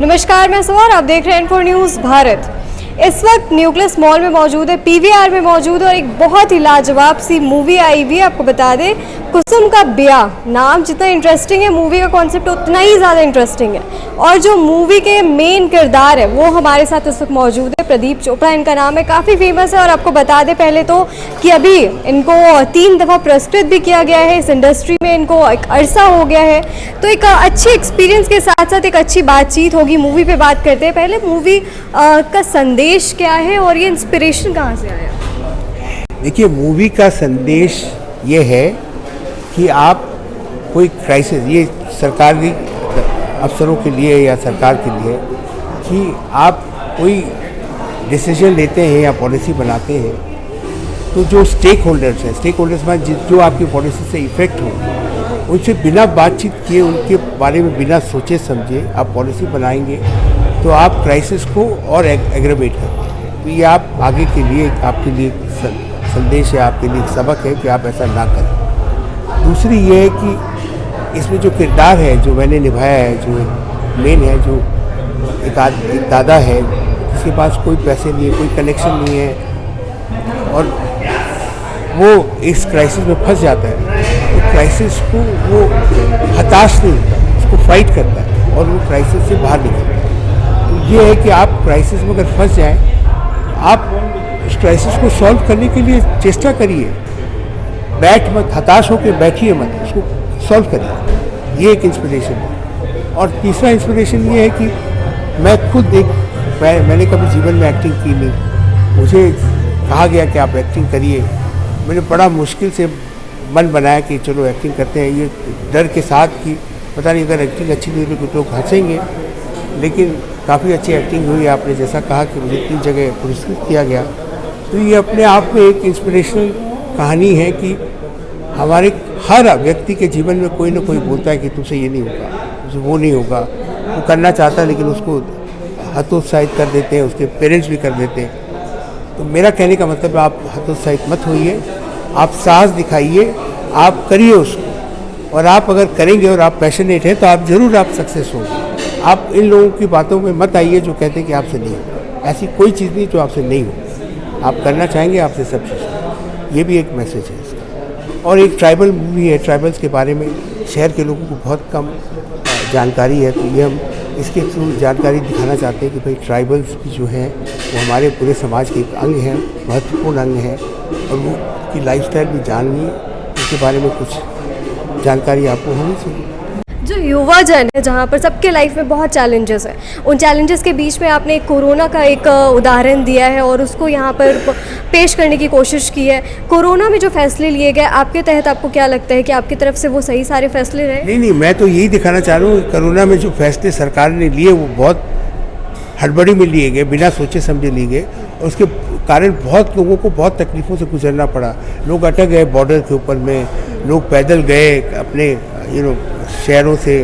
नमस्कार, मैं सुहा और आप देख रहे हैं इन्फो न्यूज़ भारत। इस वक्त न्यूक्लियस मॉल में मौजूद है, पीवीआर में मौजूद है और एक बहुत ही लाजवाब सी मूवी आई हुई है। आपको बता दें, कुसुम का ब्याह। नाम जितना इंटरेस्टिंग है, मूवी का कॉन्सेप्ट उतना ही ज़्यादा इंटरेस्टिंग है। और जो मूवी के मेन किरदार है वो हमारे साथ इस वक्त मौजूद है, प्रदीप चोपड़ा इनका नाम है, काफ़ी फेमस है। और आपको बता दें पहले तो कि अभी इनको 3 दफ़ा पुरस्कृत भी किया गया है, इस इंडस्ट्री में इनको एक अरसा हो गया है। तो एक अच्छे एक्सपीरियंस के साथ साथ एक अच्छी बातचीत होगी। मूवी पे बात करते हैं। पहले मूवी का संदेश क्या है और ये इंस्पिरेशन कहाँ से आया? देखिए, मूवी का संदेश ये है कि आप कोई क्राइसिस, ये सरकारी अफसरों के लिए या सरकार के लिए, कि आप कोई डिसीजन लेते हैं या पॉलिसी बनाते हैं तो जो स्टेक होल्डर्स में जो आपकी पॉलिसी से इफ़ेक्ट हो, उनसे बिना बातचीत किए, उनके बारे में बिना सोचे समझे आप पॉलिसी बनाएंगे तो आप क्राइसिस को और एग्रेवेट करेंगे। तो ये आप आगे के लिए, आपके लिए संदेश है, आपके लिए सबक है कि आप ऐसा ना करें। दूसरी ये है कि इसमें जो किरदार है जो मैंने निभाया है, जो मेन है, जो एक दादा है जिसके पास कोई पैसे नहीं है, कोई कनेक्शन नहीं है और वो इस क्राइसिस में फंस जाता है। तो क्राइसिस को वो हताश नहीं होता, उसको फाइट करता है और वो क्राइसिस से बाहर निकलता है। तो ये है कि आप क्राइसिस में अगर फंस जाएं, आप उस क्राइसिस को सॉल्व करने के लिए चेष्टा करिए, बैठ मत, हताश होकर बैठिए मत, उसको सॉल्व करिए। ये एक इंस्पिरेशन है। और तीसरा इंस्पिरेशन ये है कि मैं खुद मैंने कभी जीवन में एक्टिंग की नहीं, मुझे कहा गया कि आप एक्टिंग करिए। मैंने बड़ा मुश्किल से मन बनाया कि चलो एक्टिंग करते हैं, ये डर के साथ कि पता नहीं अगर एक्टिंग अच्छी नहीं हुई तो लोग हंसेंगे, लेकिन काफ़ी अच्छी एक्टिंग हुई। आपने जैसा कहा कि मुझे 3 जगह पुरस्कृत किया गया। तो ये अपने आप में एक इंस्पिरेशनल कहानी है कि हमारे हर व्यक्ति के जीवन में कोई ना कोई बोलता है कि तुमसे ये नहीं होगा, तुमसे वो नहीं होगा। वो करना चाहता है लेकिन उसको हतोत्साहित कर देते हैं, उसके पेरेंट्स भी कर देते हैं। तो मेरा कहने का मतलब, आप हतोत्साहित मत होइए, आप साहस दिखाइए, आप करिए उसको। और आप अगर करेंगे और आप पैशनेट हैं तो आप ज़रूर आप सक्सेस होंगे। आप इन लोगों की बातों में मत आइए जो कहते हैं कि आपसे नहीं होगा। ऐसी कोई चीज़ नहीं जो आपसे नहीं हो, आप करना चाहेंगे, आपसे सब चीज़। ये भी एक मैसेज है इसका। और एक ट्राइबल मूवी है, ट्राइबल्स के बारे में शहर के लोगों को बहुत कम जानकारी है, तो ये हम इसके थ्रू जानकारी दिखाना चाहते हैं कि भाई ट्राइबल्स भी जो हैं वो हमारे पूरे समाज के एक अंग हैं, महत्वपूर्ण अंग हैं। और वो की लाइफस्टाइल भी जाननी, उसके बारे में कुछ जानकारी आपको होनी चाहिए। जो युवा जन है, जहाँ पर सबके लाइफ में बहुत चैलेंजेस हैं, उन चैलेंजेस के बीच में आपने कोरोना का एक उदाहरण दिया है और उसको यहाँ पर पेश करने की कोशिश की है। कोरोना में जो फैसले लिए गए, आपके तहत आपको क्या लगता है कि आपकी तरफ से वो सही सारे फैसले रहे? नहीं, मैं तो यही दिखाना चाह रहा हूँ, कोरोना में जो फैसले सरकार ने लिए वो बहुत हड़बड़ी में लिए गए, बिना सोचे समझे लिए गए और उसके कारण बहुत लोगों को बहुत तकलीफ़ों से गुजरना पड़ा। लोग अटक गए बॉर्डर के ऊपर में, लोग पैदल गए अपने शहरों से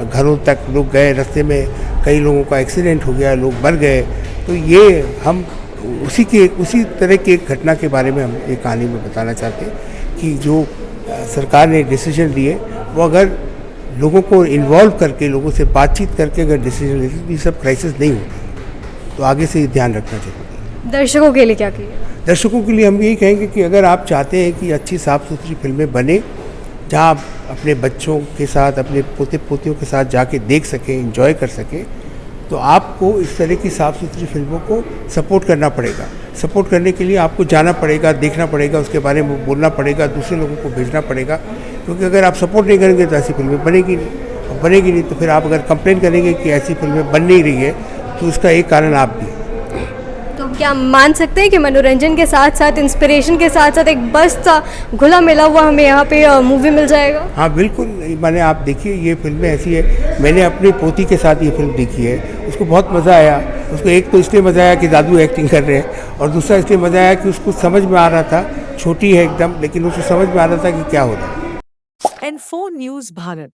घरों तक, लोग गए रास्ते में, कई लोगों का एक्सीडेंट हो गया, लोग मर गए। तो ये हम उसी तरह की एक घटना के बारे में हम एक कहानी में बताना चाहते हैं कि जो सरकार ने डिसीजन लिए वो अगर लोगों को इन्वॉल्व करके, लोगों से बातचीत करके अगर डिसीजन लेते तो ये सब क्राइसिस नहीं होती। तो आगे से ध्यान रखना चाहिए। दर्शकों के लिए क्या कहिए? दर्शकों के लिए हम यही कहेंगे कि अगर आप चाहते हैं कि अच्छी साफ़ सुथरी फिल्में बने, जहाँ आप अपने बच्चों के साथ, अपने पोते पोतियों के साथ जाके देख सकें, एंजॉय कर सकें, तो आपको इस तरह की साफ़ सुथरी फिल्मों को सपोर्ट करना पड़ेगा। सपोर्ट करने के लिए आपको जाना पड़ेगा, देखना पड़ेगा, उसके बारे में बोलना पड़ेगा, दूसरे लोगों को भेजना पड़ेगा। क्योंकि अगर आप सपोर्ट नहीं करेंगे तो ऐसी फिल्में बनेगी नहीं। तो फिर आप अगर कंप्लेन करेंगे कि ऐसी फिल्में बन नहीं रही है तो उसका एक कारण आप भी। तो क्या मान सकते हैं कि मनोरंजन के साथ साथ, इंस्पिरेशन के साथ साथ एक बस सा घुला मिला हुआ हमें यहाँ पे मूवी मिल जाएगा? हाँ बिल्कुल। मैंने, आप देखिए, ये फिल्में ऐसी है, मैंने अपनी पोती के साथ ये फिल्म देखी है, उसको बहुत मज़ा आया। उसको एक तो इसलिए मज़ा आया कि दादू एक्टिंग कर रहे हैं और दूसरा इसलिए मज़ा आया कि उसको समझ में आ रहा था, छोटी है एकदम, लेकिन उसको समझ में आ रहा था कि क्या हो रहा है। Info news Bharat.